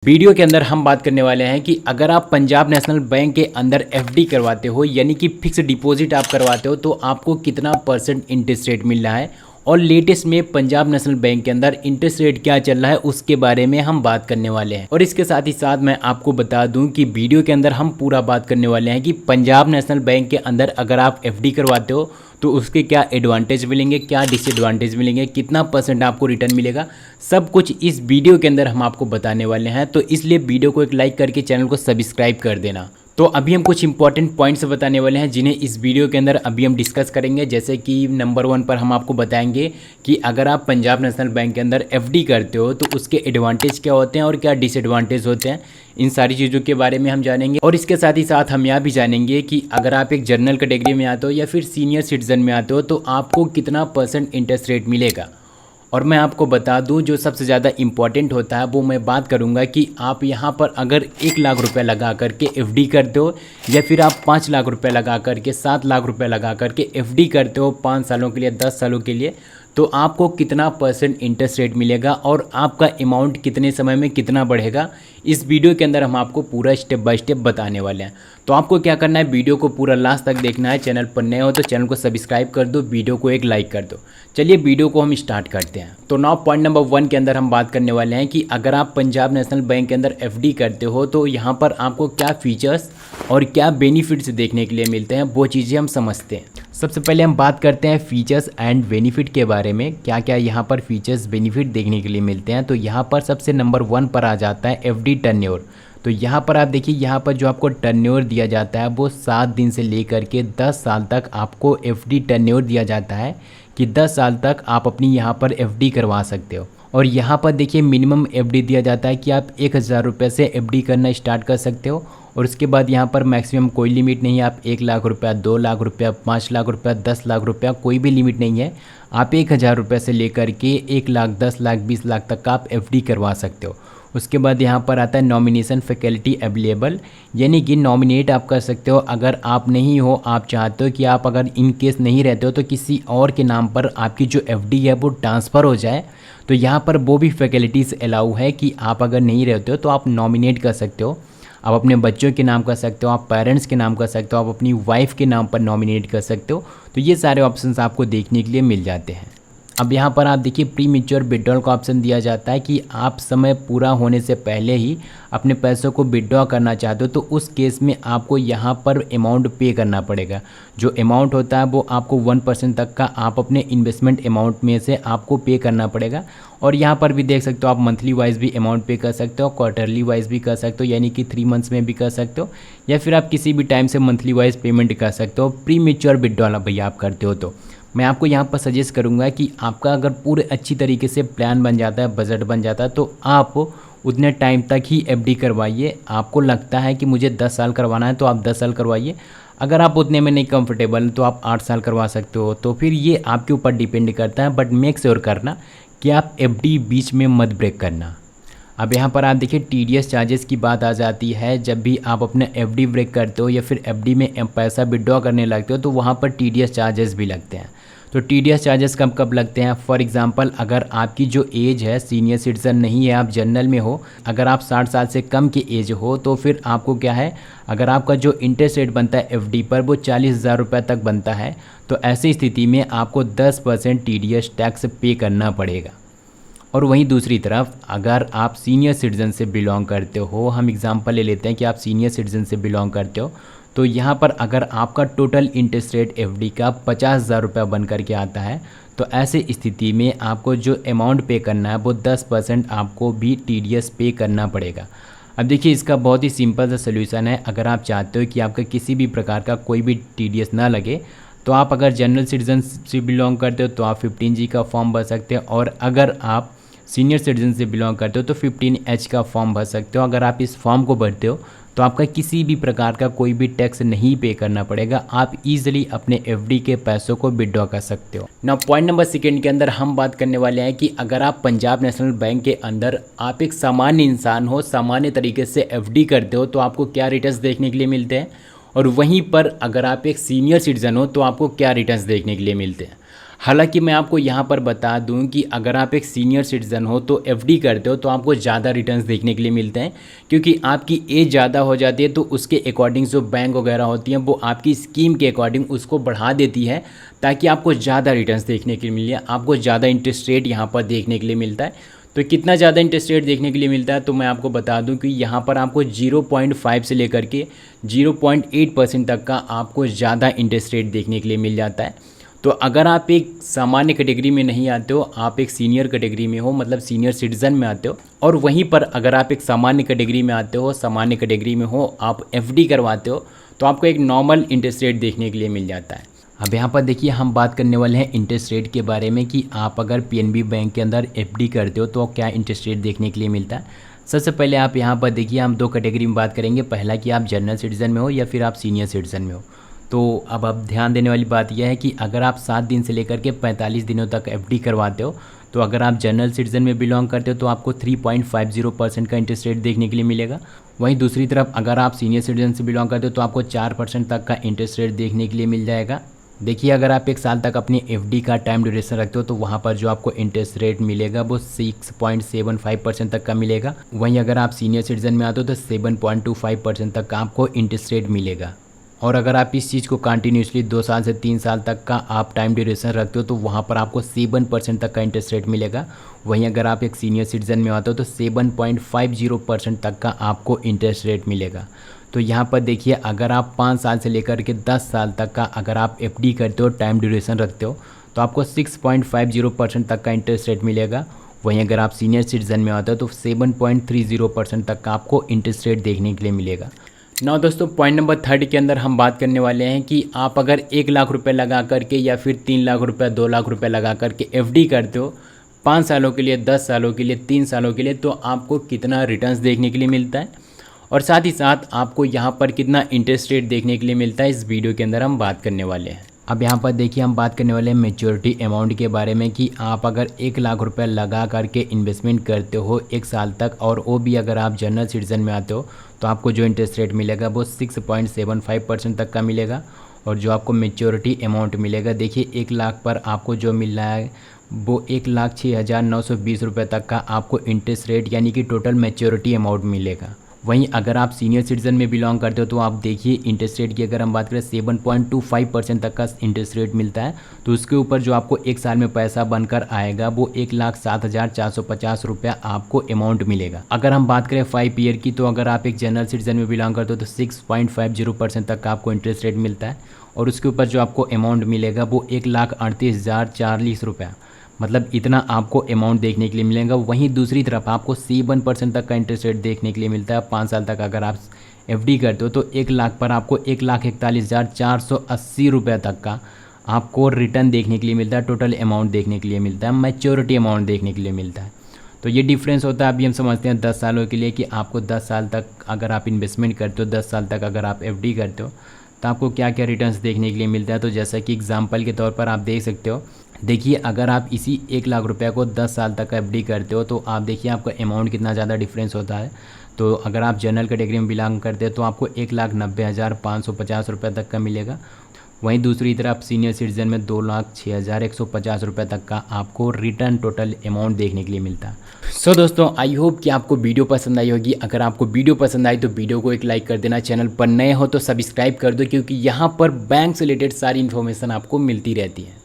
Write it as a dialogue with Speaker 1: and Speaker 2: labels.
Speaker 1: Video के अंदर हम बात करने वाले हैं कि अगर आप पंजाब नेशनल बैंक के अंदर एफडी करवाते हो यानी कि फिक्स डिपॉजिट आप करवाते हो तो आपको कितना परसेंट इंटरेस्ट रेट मिल रहा है और लेटेस्ट में पंजाब नेशनल बैंक के अंदर इंटरेस्ट रेट क्या चल रहा है उसके बारे में हम बात करने वाले हैं। और इसके साथ ही साथ मैं आपको बता दूं कि वीडियो के अंदर हम पूरा बात करने वाले हैं कि पंजाब नेशनल बैंक के अंदर अगर आप एफडी करवाते हो तो उसके क्या एडवांटेज मिलेंगे, क्या डिसएडवांटेज मिलेंगे, कितना परसेंट आपको रिटर्न मिलेगा, सब कुछ इस वीडियो के अंदर हम आपको बताने वाले हैं। तो इसलिए वीडियो को एक लाइक करके चैनल को सब्सक्राइब कर देना। तो अभी हम कुछ इंपॉर्टेंट पॉइंट्स बताने वाले हैं जिन्हें इस वीडियो के अंदर अभी हम डिस्कस करेंगे। जैसे कि नंबर 1 पर हम आपको बताएंगे कि अगर आप पंजाब नेशनल बैंक के अंदर एफडी करते हो तो उसके एडवांटेज क्या होते हैं और क्या डिसएडवांटेज होते हैं, इन सारी चीज़ों के बारे में हम जानेंगे। और इसके साथ ही साथ हम यह भी जानेंगे कि अगर आप एक जनरल कैटेगरी में आते हो या फिर सीनियर सिटीजन में आते हो तो आपको कितना परसेंट इंटरेस्ट रेट मिलेगा। और मैं आपको बता दूं जो सबसे ज़्यादा इम्पॉर्टेंट होता है वो मैं बात करूंगा कि आप यहां पर अगर 1 लाख रुपए लगा करके एफडी करते हो या फिर आप 5 लाख रुपए लगा करके 7 लाख रुपए लगा करके एफडी करते हो 5 सालों के लिए, 10 सालों के लिए, तो आपको कितना परसेंट इंटरेस्ट रेट मिलेगा और आपका अमाउंट कितने समय में कितना बढ़ेगा, इस वीडियो के अंदर हम आपको पूरा स्टेप बाय स्टेप बताने वाले हैं। तो आपको क्या करना है, वीडियो को पूरा लास्ट तक देखना है। चैनल पर नए हो तो चैनल को सब्सक्राइब कर दो, वीडियो को एक लाइक कर दो। चलिए वीडियो को हम स्टार्ट करते हैं। तो नाउ पॉइंट नंबर 1 के अंदर हम बात करने वाले हैं कि अगर आप पंजाब नेशनल बैंक के अंदर एफडी करते हो तो यहाँ पर आपको क्या फीचर्स और क्या बेनिफिट्स देखने के लिए मिलते हैं, वो चीज़ें हम समझते हैं। सबसे पहले हम बात करते हैं फीचर्स एंड बेनिफिट के बारे में, क्या क्या यहाँ पर फीचर्स बेनिफिट देखने के लिए मिलते हैं। तो यहाँ पर सबसे नंबर 1 पर आ जाता है एफडी टर्न्योर। तो यहाँ पर आप देखिए, यहाँ पर जो आपको टर्न्योर दिया जाता है वो 7 दिन से लेकर के 10 साल तक आपको एफडी टर्न्योर दिया जाता है कि 10 साल तक आप अपनी यहाँ पर एफडी करवा सकते हो। और यहाँ पर देखिए मिनिमम एफडी दिया जाता है कि आप 1000 रुपये से एफडी करना स्टार्ट कर सकते हो और उसके बाद यहाँ पर मैक्सिमम कोई लिमिट नहीं है। आप 1 लाख रुपया, 2 लाख रुपया, 5 लाख रुपया, 10 लाख रुपया, कोई भी लिमिट नहीं है। आप 1000 रुपये से लेकर के 1 लाख, 10 लाख, 20 लाख तक का आप एफडी करवा सकते हो। उसके बाद यहाँ पर आता है नॉमिनेशन फैकल्टी अवेलेबल, यानी कि नॉमिनेट आप कर सकते हो। अगर आप नहीं हो, आप चाहते हो कि आप अगर इन केस नहीं रहते हो तो किसी और के नाम पर आपकी जो एफडी है वो ट्रांसफ़र हो जाए, तो यहाँ पर वो भी फैकल्टीज़ अलाउ है कि आप अगर नहीं रहते हो तो आप नॉमिनेट कर सकते हो। आप अपने बच्चों के नाम कर सकते हो, आप पेरेंट्स के नाम कर सकते हो, आप अपनी वाइफ के नाम पर नॉमिनेट कर सकते हो। तो ये सारे ऑप्शंस आपको देखने के लिए मिल जाते हैं। अब यहाँ पर आप देखिए प्री मैच्योर विड्रॉल का ऑप्शन दिया जाता है कि आप समय पूरा होने से पहले ही अपने पैसों को विड्रॉ करना चाहते हो तो उस केस में आपको यहाँ पर अमाउंट पे करना पड़ेगा। जो अमाउंट होता है वो आपको 1% तक का आप अपने इन्वेस्टमेंट अमाउंट में से आपको पे करना पड़ेगा। और यहाँ पर भी देख सकते हो आप मंथली वाइज भी अमाउंट पे कर सकते हो, क्वार्टरली वाइज भी कर सकते हो, यानी कि 3 मंथ्स में भी कर सकते हो, या फिर आप किसी भी टाइम से मंथली वाइज पेमेंट कर सकते हो। प्री मैच्योर विड्रॉल भैया आप करते हो तो मैं आपको यहाँ पर सजेस्ट करूँगा कि आपका अगर पूरे अच्छी तरीके से प्लान बन जाता है, बजट बन जाता है, तो आप उतने टाइम तक ही एफडी करवाइए। आपको लगता है कि मुझे 10 साल करवाना है तो आप 10 साल करवाइए। अगर आप उतने में नहीं कंफर्टेबल तो आप 8 साल करवा सकते हो। तो फिर ये आपके ऊपर डिपेंड करता है, बट मेक श्योर करना कि आप एफडी बीच में मत ब्रेक करना। अब यहाँ पर आप देखिए टीडीएस चार्जेस की बात आ जाती है। जब भी आप अपने एफडी ब्रेक करते हो या फिर एफडी में पैसा विड्रॉ करने लगते हो तो वहाँ पर टीडीएस चार्जेस भी लगते हैं। तो टीडीएस चार्जेस कब कब लगते हैं, फॉर एग्जांपल अगर आपकी जो एज है सीनियर सिटीजन नहीं है, आप जनरल में हो, अगर आप 60 साल से कम की एज हो तो फिर आपको क्या है, अगर आपका जो इंटरेस्ट रेट बनता है एफडी पर वो 40,000 रुपये तक बनता है, तो ऐसी स्थिति में आपको 10% टीडीएस टैक्स पे करना पड़ेगा। और वहीं दूसरी तरफ अगर आप सीनियर सिटीजन से बिलोंग करते हो, हम एग्जांपल ले लेते हैं कि आप सीनियर सिटीजन से बिलोंग करते हो, तो यहाँ पर अगर आपका टोटल इंटरेस्ट रेट एफडी का 50,000 रुपये बन करके आता है तो ऐसे स्थिति में आपको जो अमाउंट पे करना है वो 10% आपको भी टीडीएस पे करना पड़ेगा। अब देखिए इसका बहुत ही सिंपल सा सोल्यूशन है। अगर आप चाहते हो कि आपका किसी भी प्रकार का कोई भी टीडीएस ना लगे तो आप अगर जनरल सिटीजन से बिलोंग करते हो तो आप 15G का फॉर्म भर सकते हो, और अगर आप सीनियर सिटीजन से बिलोंग करते हो तो 15H का फॉर्म भर सकते हो। अगर आप इस फॉर्म को भरते हो तो आपका किसी भी प्रकार का कोई भी टैक्स नहीं पे करना पड़ेगा। आप इजीली अपने एफडी के पैसों को विड्रॉ कर सकते हो। नाउ पॉइंट नंबर 2 के अंदर हम बात करने वाले हैं कि अगर आप पंजाब नेशनल बैंक के अंदर आप एक सामान्य इंसान हो, सामान्य तरीके से एफडी करते हो तो आपको क्या रिटर्न्स देखने के लिए मिलते हैं, और वहीं पर अगर आप एक सीनियर सिटीजन हो तो आपको क्या रिटर्न्स देखने के लिए मिलते हैं। हालांकि मैं आपको यहाँ पर बता दूँ कि अगर आप एक सीनियर सिटीज़न हो तो एफडी करते हो तो आपको ज़्यादा रिटर्न्स देखने के लिए मिलते हैं, क्योंकि आपकी एज ज़्यादा हो जाती है तो उसके अकॉर्डिंग जो बैंक वगैरह होती हैं वो आपकी स्कीम के अकॉर्डिंग उसको बढ़ा देती है, ताकि आपको ज़्यादा रिटर्न्स देखने के लिए मिले, आपको ज़्यादा इंटरेस्ट रेट यहाँ पर देखने के लिए मिलता है। तो कितना ज़्यादा इंटरेस्ट रेट देखने के लिए मिलता है, तो मैं आपको बता दूं कि यहाँ पर आपको 0.5 से लेकर के 0.8% तक का आपको ज़्यादा इंटरेस्ट रेट देखने के लिए मिल जाता है। तो अगर आप एक सामान्य कैटेगरी में नहीं आते हो, आप एक सीनियर कैटेगरी में हो, मतलब सीनियर सिटीज़न में आते हो, और वहीं पर अगर आप एक सामान्य कैटेगरी में आते हो, सामान्य कैटेगरी में हो, आप एफडी करवाते हो, तो आपको एक नॉर्मल इंटरेस्ट रेट देखने के लिए मिल जाता है। अब यहाँ पर देखिए हम बात करने वाले हैं इंटरेस्ट रेट के बारे में कि आप अगर पीएनबी बैंक के अंदर एफडी करते हो तो क्या इंटरेस्ट रेट देखने के लिए मिलता है। सबसे पहले आप यहाँ पर देखिए हम दो कैटेगरी में बात करेंगे, पहला कि आप जनरल सिटीज़न में हो या फिर आप सीनियर सिटीज़न में हो। तो अब आप ध्यान देने वाली बात यह है कि अगर आप 7 दिन से लेकर के 45 दिनों तक एफडी करवाते हो, तो अगर आप जनरल सिटीज़न में बिलोंग करते हो तो आपको 3.50% का इंटरेस्ट रेट देखने के लिए मिलेगा। वहीं दूसरी तरफ अगर आप सीनियर सिटीज़न से बिलोंग करते हो तो आपको 4% तक का इंटरेस्ट रेट देखने के लिए मिल जाएगा। देखिए अगर आप 1 साल तक अपनी एफडी का टाइम ड्यूरेशन रखते हो तो वहाँ पर जो आपको इंटरेस्ट रेट मिलेगा वो 6.75% तक का मिलेगा। वहीं अगर आप सीनियर सिटीज़न में आते हो तो 7.25% तक का आपको इंटरेस्ट रेट मिलेगा। और अगर आप इस चीज़ को कंटिन्यूसली 2 साल से 3 साल तक का आप टाइम ड्यूरेशन रखते हो तो वहाँ पर आपको 7% तक का इंटरेस्ट रेट मिलेगा। वहीं अगर आप एक सीनियर सिटीज़न में आते हो तो 7.50% तक का आपको इंटरेस्ट रेट मिलेगा। तो यहाँ पर देखिए अगर आप 5 साल से लेकर के 10 साल तक का अगर आप एफडी करते हो, टाइम ड्यूरेशन रखते हो, तो आपको 6.50% तक का इंटरेस्ट रेट मिलेगा। वहीं अगर आप सीनियर सिटीज़न में आते हो तो 7.30% तक का आपको इंटरेस्ट रेट देखने के लिए मिलेगा। ना दोस्तों, पॉइंट नंबर 3 के अंदर हम बात करने वाले हैं कि आप अगर 1 लाख रुपए लगा करके या फिर 3 लाख रुपए 2 लाख रुपए लगा करके एफडी करते हो 5 सालों के लिए, 10 सालों के लिए, 3 सालों के लिए, तो आपको कितना रिटर्न्स देखने के लिए मिलता है और साथ ही साथ आपको यहाँ पर कितना इंटरेस्ट रेट देखने के लिए मिलता है, इस वीडियो के अंदर हम बात करने वाले हैं। अब यहाँ पर देखिए हम बात करने वाले हैं मेच्योरिटी अमाउंट के बारे में कि आप अगर 1 लाख रुपए लगा करके इन्वेस्टमेंट करते हो 1 साल तक, और वो भी अगर आप जनरल सिटीज़न में आते हो, तो आपको जो इंटरेस्ट रेट मिलेगा वो 6.75% तक का मिलेगा। और जो आपको मेच्योरिटी अमाउंट मिलेगा, देखिए 1 लाख पर आपको जो मिल रहा है वो 1,06,920 रुपये तक का आपको इंटरेस्ट रेट यानी कि टोटल मेच्योरिटी अमाउंट मिलेगा। वहीं अगर आप सीनियर सिटीज़न में बिलोंग करते हो तो आप देखिए इंटरेस्ट रेट की अगर हम बात करें 7.25% तक का इंटरेस्ट रेट मिलता है। तो उसके ऊपर जो आपको 1 साल में पैसा बनकर आएगा वो 1,07,450 रुपया आपको अमाउंट मिलेगा। अगर हम बात करें 5 ईयर की, तो अगर आप एक जनरल सिटीज़न में बिलोंग करते हो तो 6.50% तक का आपको इंटरेस्ट रेट मिलता है। और उसके ऊपर जो आपको अमाउंट मिलेगा वो 1,38,040 रुपया, मतलब इतना आपको अमाउंट देखने के लिए मिलेगा। वहीं दूसरी तरफ आपको 7% तक का इंटरेस्ट रेट देखने के लिए मिलता है 5 साल तक अगर आप एफडी करते हो, तो 1 लाख पर आपको 1,41,480 रुपये तक का आपको रिटर्न देखने के लिए मिलता है, टोटल अमाउंट देखने के लिए मिलता है, मैच्योरिटी अमाउंट देखने के लिए मिलता है। तो ये डिफरेंस होता है। अभी हम समझते हैं 10 सालों के लिए कि आपको 10 साल तक अगर आप इन्वेस्टमेंट करते हो, 10 साल तक अगर आप एफडी करते हो तो आपको क्या क्या रिटर्न्स देखने के लिए मिलता है। तो जैसा कि एग्जांपल के तौर पर आप देख सकते हो, देखिए अगर आप इसी 1 लाख रुपये को 10 साल तक एफडी करते हो तो आप देखिए आपका अमाउंट कितना ज़्यादा डिफरेंस होता है। तो अगर आप जनरल कैटेगरी में बिलोंग करते हो तो आपको 1,90,550 रुपये तक का मिलेगा। वहीं दूसरी तरफ सीनियर सिटीज़न में 2,06,150 रुपये तक का आपको रिटर्न टोटल अमाउंट देखने के लिए मिलता है। सो दोस्तों, आई होप कि आपको वीडियो पसंद आई होगी। अगर आपको वीडियो पसंद आई तो वीडियो को एक लाइक कर देना, चैनल पर नए हो तो सब्सक्राइब कर दो, क्योंकि यहाँ पर बैंक से रिलेटेड सारी इन्फॉर्मेशन आपको मिलती रहती है।